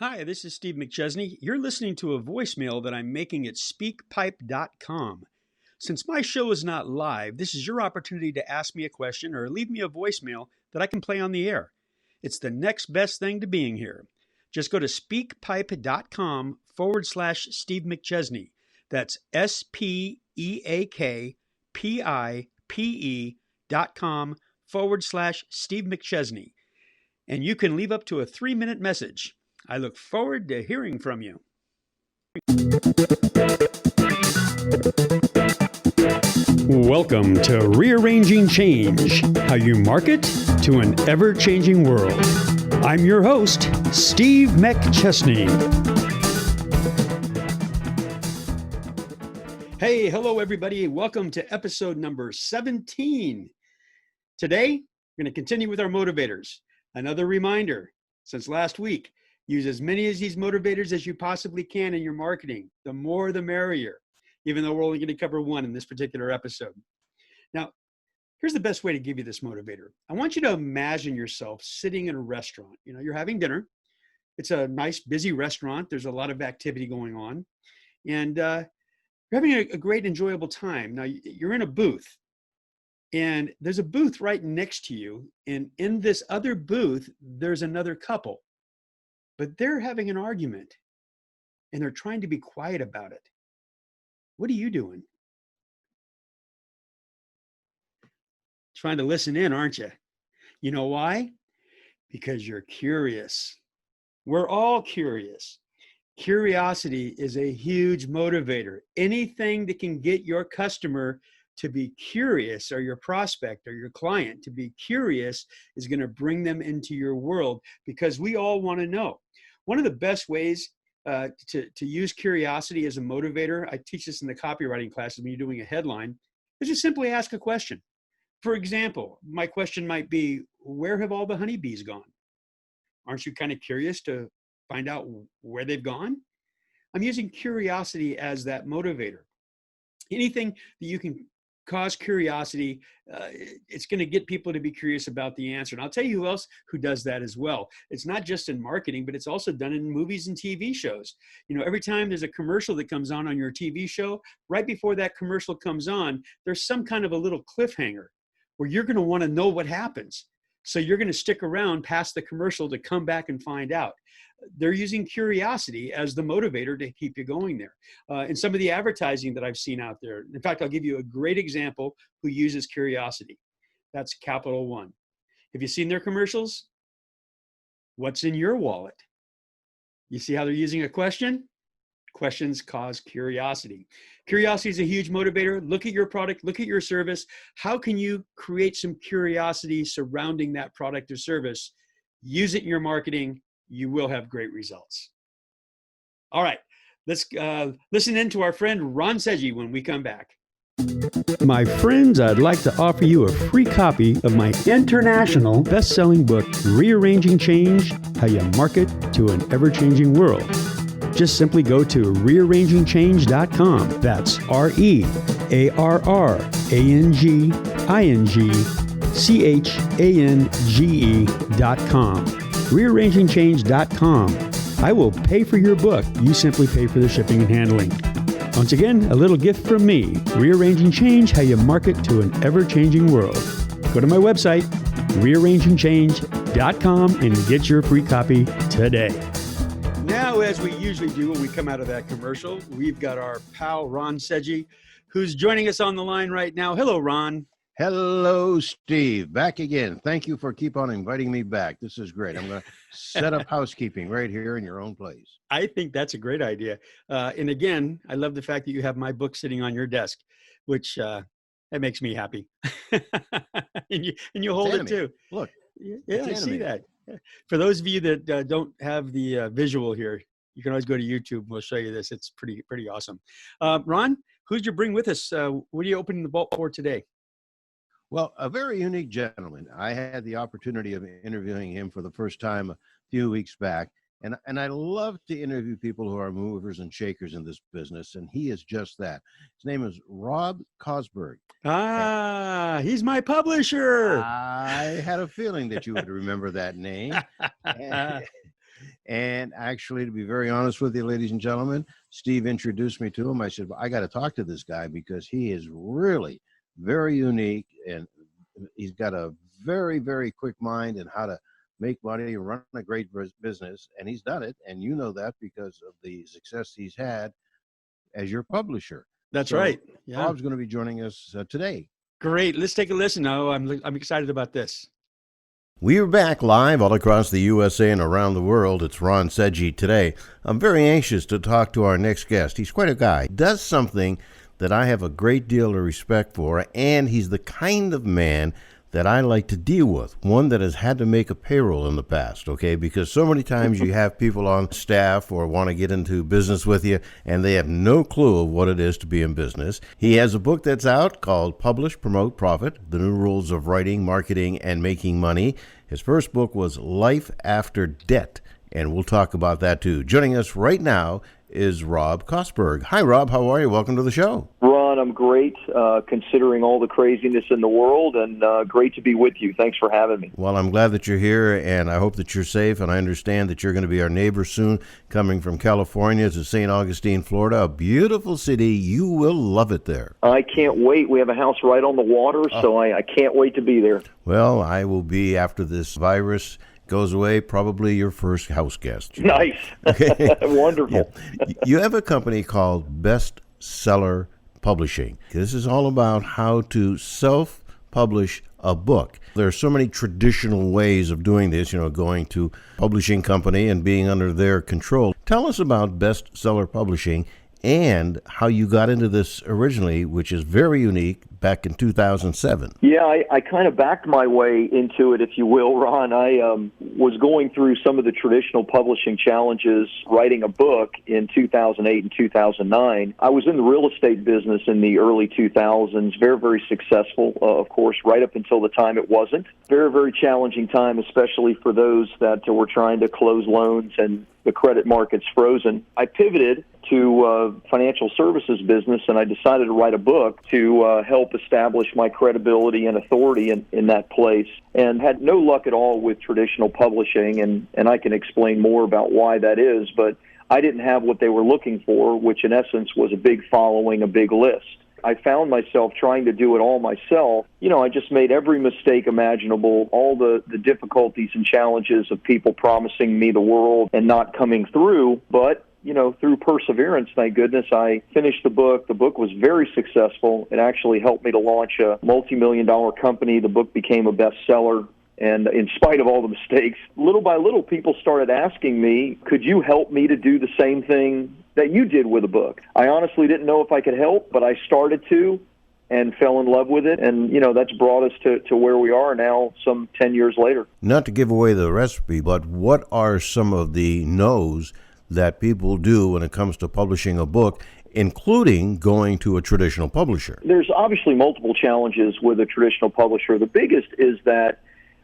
Hi, this is Steve McChesney. You're listening to a voicemail that I'm making at speakpipe.com. Since my show is not live, this is your opportunity to ask me a question or leave me a voicemail that I can play on the air. It's the next best thing to being here. Just go to speakpipe.com/Steve McChesney. That's speakpipe.com/Steve McChesney. And you can leave up to a 3-minute message. I look forward to hearing from you. Welcome to Rearranging Change, how you market to an ever-changing world. I'm your host, Steve McChesney. Hey, hello everybody. Welcome to episode number 17. Today, we're going to continue with our motivators. Another reminder, since last week, use as many of these motivators as you possibly can in your marketing. The more, the merrier, even though we're only going to cover one in this particular episode. Now, here's the best way to give you this motivator. I want you to imagine yourself sitting in a restaurant. You know, you're having dinner. It's a nice, busy restaurant. There's a lot of activity going on. And you're having a great, enjoyable time. Now, you're in a booth. And there's a booth right next to you. And in this other booth, there's another couple. But they're having an argument and they're trying to be quiet about it. What are you doing? Trying to listen in, aren't you? You know why? Because you're curious. We're all curious. Curiosity is a huge motivator. Anything that can get your customer to be curious, or your prospect or your client to be curious, is going to bring them into your world, because we all want to know. One of the best ways to use curiosity as a motivator, I teach this in the copywriting classes when you're doing a headline, is just simply ask a question. For example, my question might be, where have all the honeybees gone? Aren't you kind of curious to find out where they've gone? I'm using curiosity as that motivator. Anything that you can cause curiosity, it's going to get people to be curious about the answer. And I'll tell you who else who does that as well. It's not just in marketing, but it's also done in movies and TV shows. You know, every time there's a commercial that comes on your TV show, right before that commercial comes on, there's some kind of a little cliffhanger where you're going to want to know what happens. So you're going to stick around past the commercial to come back and find out. They're using curiosity as the motivator to keep you going there. And some of the advertising that I've seen out there, in fact, I'll give you a great example who uses curiosity. That's Capital One. Have you seen their commercials? What's in your wallet? You see how they're using a question? Questions cause curiosity. Curiosity is a huge motivator. Look at your product, look at your service. How can you create some curiosity surrounding that product or service? Use it in your marketing. You will have great results. All right, let's listen in to our friend Ron Seggi when we come back. My friends, I'd like to offer you a free copy of my international best-selling book, Rearranging Change, How You Market to an Ever-Changing World. Just simply go to rearrangingchange.com. That's rearrangingchange.com. rearrangingchange.com. I will pay for your book. You simply pay for the shipping and handling. Once again, a little gift from me. Rearranging Change, How You Market to an Ever-Changing World. Go to my website, rearrangingchange.com, and get your free copy today. Now, as we usually do when we come out of that commercial, we've got our pal Ron Seggi, who's joining us on the line right now. Hello, Ron. Hello, Steve. Back again. Thank you for keep on inviting me back. This is great. I'm going to set up housekeeping right here in your own place. I think that's a great idea. And again, I love the fact that you have my book sitting on your desk, which that makes me happy. and you hold it too. Look. Yeah, I see that. For those of you that don't have the visual here, you can always go to YouTube. We'll show you this. It's pretty awesome. Ron, who'd you bring with us? What are you opening the vault for today? Well, a very unique gentleman. I had the opportunity of interviewing him for the first time a few weeks back. And I love to interview people who are movers and shakers in this business. And he is just that. His name is Rob Kosberg. He's my publisher. I had a feeling that you would remember that name. And actually, to be very honest with you, ladies and gentlemen, Steve introduced me to him. I said, well, I got to talk to this guy because he is really very unique, and he's got a very, very quick mind and how to make money, run a great business. And he's done it. And you know that because of the success he's had as your publisher. That's So right. Yeah. Rob's going to be joining us today. Great. Let's take a listen. Oh, I'm excited about this. We are back live all across the USA and around the world. It's Ron Seggi today. I'm very anxious to talk to our next guest. He's quite a guy. Does something that I have a great deal of respect for, and he's the kind of man that I like to deal with, one that has had to make a payroll in the past, okay? Because so many times you have people on staff or want to get into business with you, and they have no clue of what it is to be in business. He has a book that's out called Publish, Promote, Profit, The New Rules of Writing, Marketing, and Making Money. His first book was Life After Debt, and we'll talk about that too. Joining us right now is Rob Kosberg. Hi, Rob. How are you? Welcome to the show. Ron, I'm great, considering all the craziness in the world, and great to be with you. Thanks for having me. Well, I'm glad that you're here, and I hope that you're safe, and I understand that you're going to be our neighbor soon, coming from California to St. Augustine, Florida, a beautiful city. You will love it there. I can't wait. We have a house right on the water, so I can't wait to be there. Well, I will be, after this virus goes away, probably your first house guest. Nice. Okay. Wonderful. Yeah. You have a company called Bestseller Publishing. This is all about how to self-publish a book. There are so many traditional ways of doing this, going to publishing company and being under their control. Tell us about Bestseller Publishing and how you got into this originally, which is very unique, back in 2007. Yeah, I kind of backed my way into it, if you will, Ron. I was going through some of the traditional publishing challenges, writing a book in 2008 and 2009. I was in the real estate business in the early 2000s, very, very successful, of course, right up until the time it wasn't. Very, very challenging time, especially for those that were trying to close loans and the credit market's frozen. I pivoted to financial services business, and I decided to write a book to help establish my credibility and authority in that place, and had no luck at all with traditional publishing, and I can explain more about why that is, but I didn't have what they were looking for, which in essence was a big following, a big list. I found myself trying to do it all myself. I just made every mistake imaginable, all the difficulties and challenges of people promising me the world and not coming through. But, through perseverance, thank goodness, I finished the book. The book was very successful. It actually helped me to launch a multi-million-dollar company. The book became a bestseller. And in spite of all the mistakes, little by little, people started asking me, could you help me to do the same thing that you did with a book? I honestly didn't know if I could help, but I started to and fell in love with it. And, that's brought us to where we are now, some 10 years later. Not to give away the recipe, but what are some of the no's that people do when it comes to publishing a book, including going to a traditional publisher? There's obviously multiple challenges with a traditional publisher. The biggest is that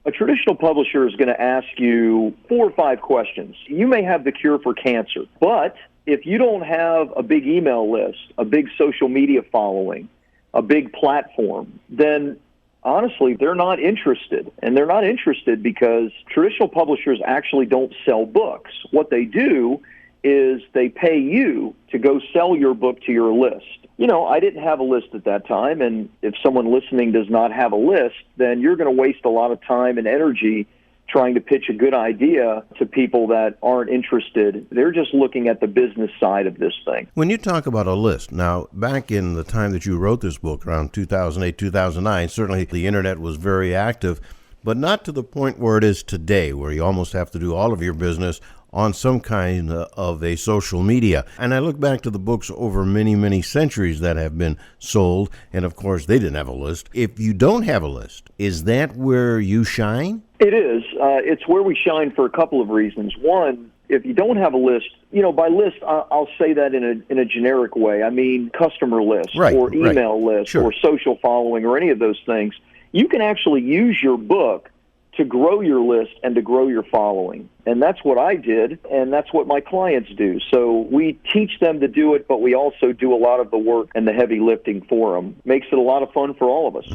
a traditional publisher is going to ask you 4 or 5 questions. You may have the cure for cancer, but if you don't have a big email list, a big social media following, a big platform, then honestly, they're not interested. And they're not interested because traditional publishers actually don't sell books. What they do is they pay you to go sell your book to your list. I didn't have a list at that time, and if someone listening does not have a list, then you're going to waste a lot of time and energy trying to pitch a good idea to people that aren't interested. They're just looking at the business side of this thing. When you talk about a list, now, back in the time that you wrote this book, around 2008, 2009, certainly the internet was very active, but not to the point where it is today, where you almost have to do all of your business on some kind of a social media. And I look back to the books over many, many centuries that have been sold, and of course they didn't have a list. If you don't have a list, is that where you shine? It is. It's where we shine for a couple of reasons. One, if you don't have a list, by list, I'll say that in a generic way. I mean customer list, right, or email list, sure, or social following, or any of those things. You can actually use your book to grow your list and to grow your following. And that's what I did, and that's what my clients do. So we teach them to do it, but we also do a lot of the work and the heavy lifting for them. Makes it a lot of fun for all of us.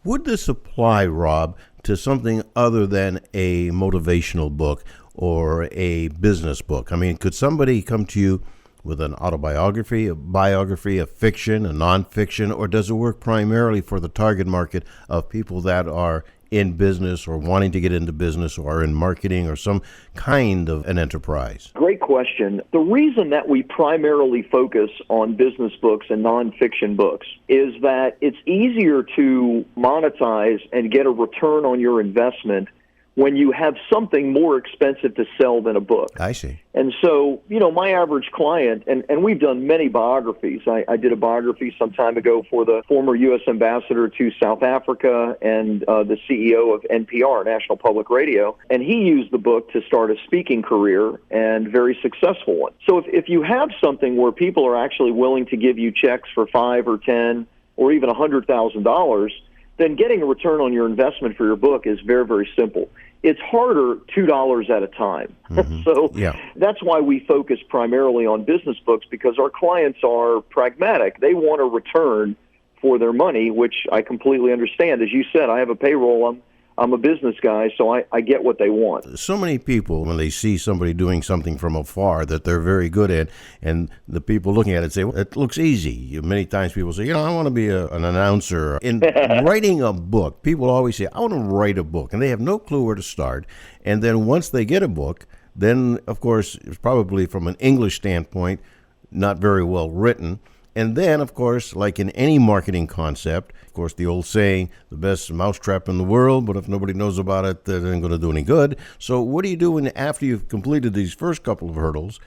Would this apply, Rob, to something other than a motivational book? or a business book? I mean, could somebody come to you with an autobiography, a biography, a fiction, a nonfiction, or does it work primarily for the target market of people that are in business or wanting to get into business or are in marketing or some kind of an enterprise? Great question. The reason that we primarily focus on business books and nonfiction books is that it's easier to monetize and get a return on your investment when you have something more expensive to sell than a book. I see. And so, my average client, and we've done many biographies. I did a biography some time ago for the former U.S. ambassador to South Africa and the CEO of NPR, National Public Radio, and he used the book to start a speaking career, and very successful one. So if you have something where people are actually willing to give you checks for $5 or $10 or even $100,000, then getting a return on your investment for your book is very, very simple. It's harder $2 at a time. So that's why we focus primarily on business books, because our clients are pragmatic. They want a return for their money, which I completely understand. As you said, I have a payroll. I'm a business guy, so I get what they want. So many people, when they see somebody doing something from afar that they're very good at, and the people looking at it say, well, it looks easy. Many times people say, I want to be an announcer. In writing a book, people always say, I want to write a book, and they have no clue where to start. And then once they get a book, then, of course, it's probably from an English standpoint, not very well written. And then, of course, like in any marketing concept, of course, the old saying, the best mousetrap in the world, but if nobody knows about it, it ain't going to do any good. So what do you do after you've completed these first couple of hurdles,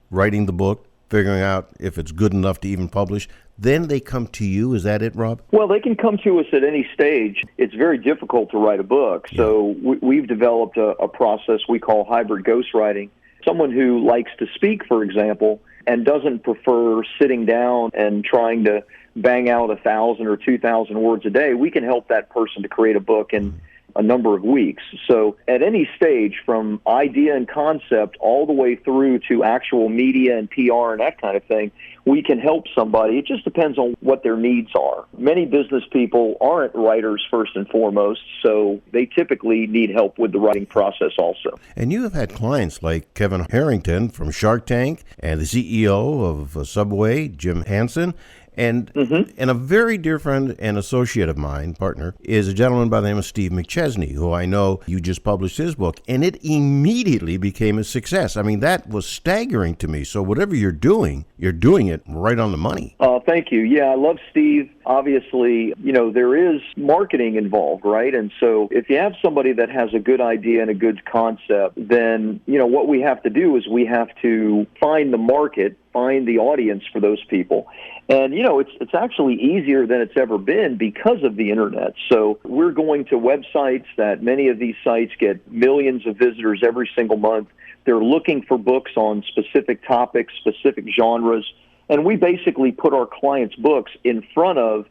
writing the book, figuring out if it's good enough to even publish? Then they come to you. Is that it, Rob? Well, they can come to us at any stage. It's very difficult to write a book. So we've developed a process we call hybrid ghostwriting. Someone who likes to speak, for example, and doesn't prefer sitting down and trying to bang out 1,000 or 2,000 words a day, we can help that person to create a book in a number of weeks. So at any stage, from idea and concept all the way through to actual media and PR and that kind of thing, we can help somebody. It just depends on what their needs are. Many business people aren't writers first and foremost, so they typically need help with the writing process also. And you have had clients like Kevin Harrington from Shark Tank and the CEO of Subway, Jim Hansen. And a very dear friend and associate of mine, partner, is a gentleman by the name of Steve McChesney, who I know you just published his book, and it immediately became a success. I mean, that was staggering to me. So whatever you're doing it right on the money. Thank you. Yeah, I love Steve. Obviously, there is marketing involved, right? And so if you have somebody that has a good idea and a good concept, then, what we have to do is we have to find the market, find the audience for those people. And, it's actually easier than it's ever been because of the internet. So we're going to websites that many of these sites get millions of visitors every single month. They're looking for books on specific topics, specific genres. And we basically put our clients' books in front of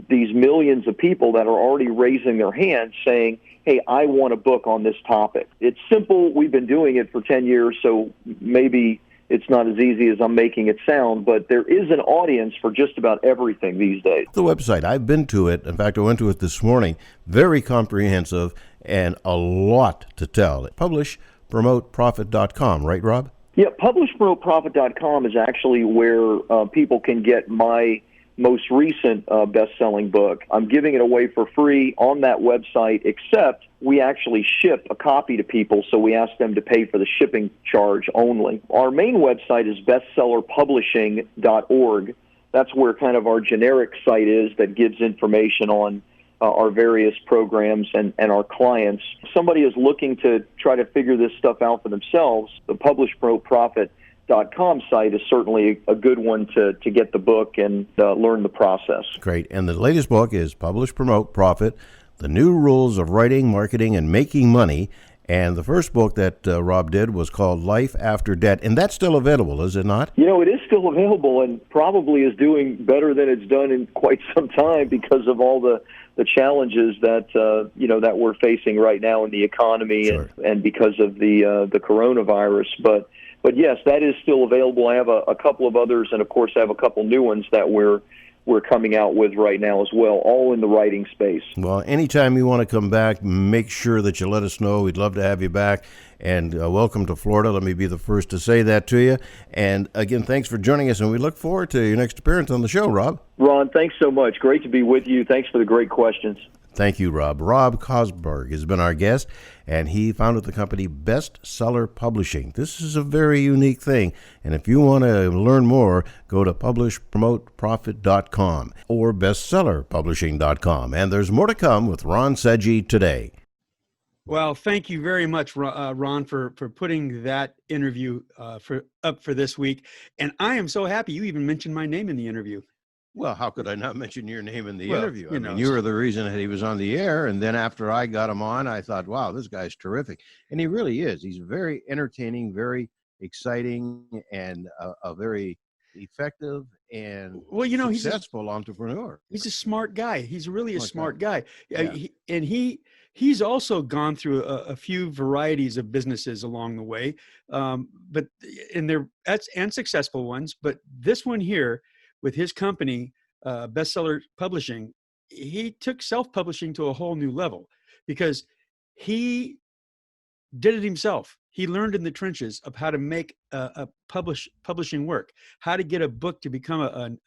these millions of people that are already raising their hands saying, hey, I want a book on this topic. It's simple. We've been doing it for 10 years, so maybe it's not as easy as I'm making it sound, but there is an audience for just about everything these days. The website, I've been to it. In fact, I went to it this morning. Very comprehensive and a lot to tell. PublishPromoteProfit.com, right, Rob? Yeah, PublishPromoteProfit.com is actually where people can get my most recent best-selling book. I'm giving it away for free on that website, except we actually ship a copy to people, so we ask them to pay for the shipping charge only. Our main website is bestsellerpublishing.org. That's where kind of our generic site is that gives information on our various programs and our clients. If somebody is looking to try to figure this stuff out for themselves, the PublishPromoteProfit.com site is certainly a good one to get the book and learn the process. Great. And the latest book is Publish, Promote, Profit, The New Rules of Writing, Marketing, and Making Money. And the first book that Rob did was called Life After Debt. And that's still available, is it not? It is still available and probably is doing better than it's done in quite some time because of all the challenges that that we're facing right now in the economy. Sure. and because of the coronavirus. But yes, that is still available. I have a couple of others, and of course I have a couple new ones that we're coming out with right now as well, all in the writing space. Well, anytime you want to come back, make sure that you let us know. We'd love to have you back. And welcome to Florida. Let me be the first to say that to you. And again, thanks for joining us, and we look forward to your next appearance on the show, Rob. Ron, thanks so much. Great to be with you. Thanks for the great questions. Thank you, Rob. Rob Kosberg has been our guest, and he founded the company Bestseller Publishing. This is a very unique thing, and if you want to learn more, go to publishpromoteprofit.com or bestsellerpublishing.com. And there's more to come with Ron Seggi today. Well, thank you very much, Ron, for putting that interview up for this week. And I am so happy you even mentioned my name in the interview. Well, how could I not mention your name in the interview? I mean, you were the reason that he was on the air. And then after I got him on, I thought, wow, this guy's terrific. And he really is. He's very entertaining, very exciting, and a very effective and successful entrepreneur. He's a smart guy. He's really a smart guy. Yeah. He's also gone through a few varieties of businesses along the way, but successful ones. But this one here, with his company, Bestseller Publishing, he took self-publishing to a whole new level because he did it himself. He learned in the trenches of how to make publishing work, how to get a book to become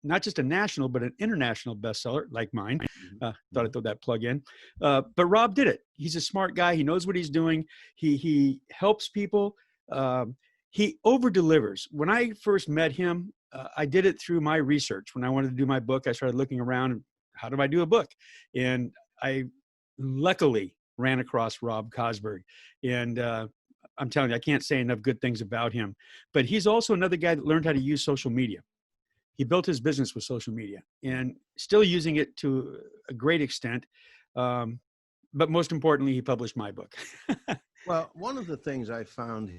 not just a national, but an international bestseller like mine. Thought I'd throw that plug in. But Rob did it. He's a smart guy. He knows what he's doing. He helps people. He over-delivers. When I first met him, I did it through my research. When I wanted to do my book, I started looking around, how do I do a book? And I luckily ran across Rob Kosberg. And I'm telling you, I can't say enough good things about him. But he's also another guy that learned how to use social media. He built his business with social media and still using it to a great extent. But most importantly, he published my book. Well, one of the things I found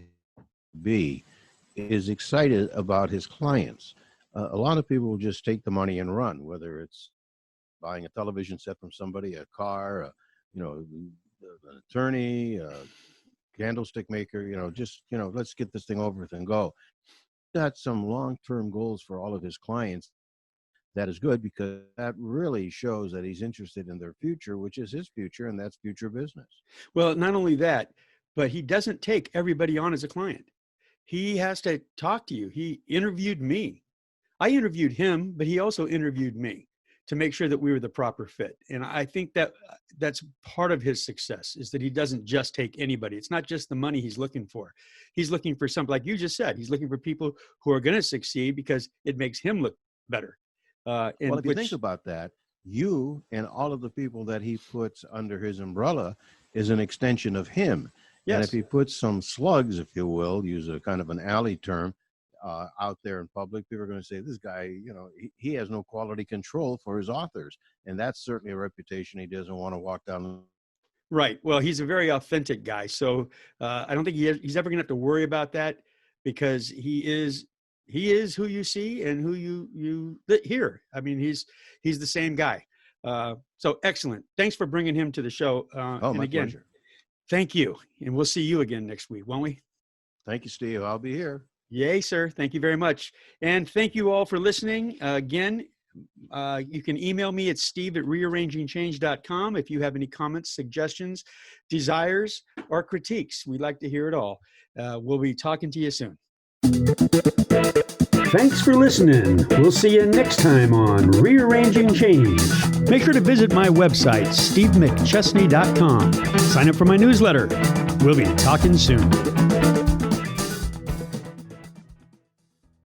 is excited about his clients. A lot of people will just take the money and run, whether it's buying a television set from somebody, a car, an attorney, a candlestick maker, let's get this thing over with and go. Got some long-term goals for all of his clients. That is good because that really shows that he's interested in their future, which is his future, and that's future business. Well, not only that, but he doesn't take everybody on as a client. He has to talk to you. He interviewed me. I interviewed him, but he also interviewed me to make sure that we were the proper fit. And I think that's part of his success is that he doesn't just take anybody. It's not just the money he's looking for. He's looking for something, like you just said, he's looking for people who are going to succeed because it makes him look better. Well, if you think about that, you and all of the people that he puts under his umbrella is an extension of him. Yes. And if he puts some slugs, if you will, use a kind of an alley term, out there in public, people are going to say, this guy, he has no quality control for his authors. And that's certainly a reputation he doesn't want to walk down. Right. Well, he's a very authentic guy. So I don't think he's ever going to have to worry about that because he is who you see and who you hear. I mean, he's the same guy. So excellent. Thanks for bringing him to the show. My pleasure. Thank you. And we'll see you again next week, won't we? Thank you, Steve. I'll be here. Yay, sir. Thank you very much. And thank you all for listening. Again, you can email me at steve@rearrangingchange.com if you have any comments, suggestions, desires, or critiques. We'd like to hear it all. We'll be talking to you soon. Thanks for listening. We'll see you next time on Rearranging Change. Make sure to visit my website, stevemcchesney.com. Sign up for my newsletter. We'll be talking soon.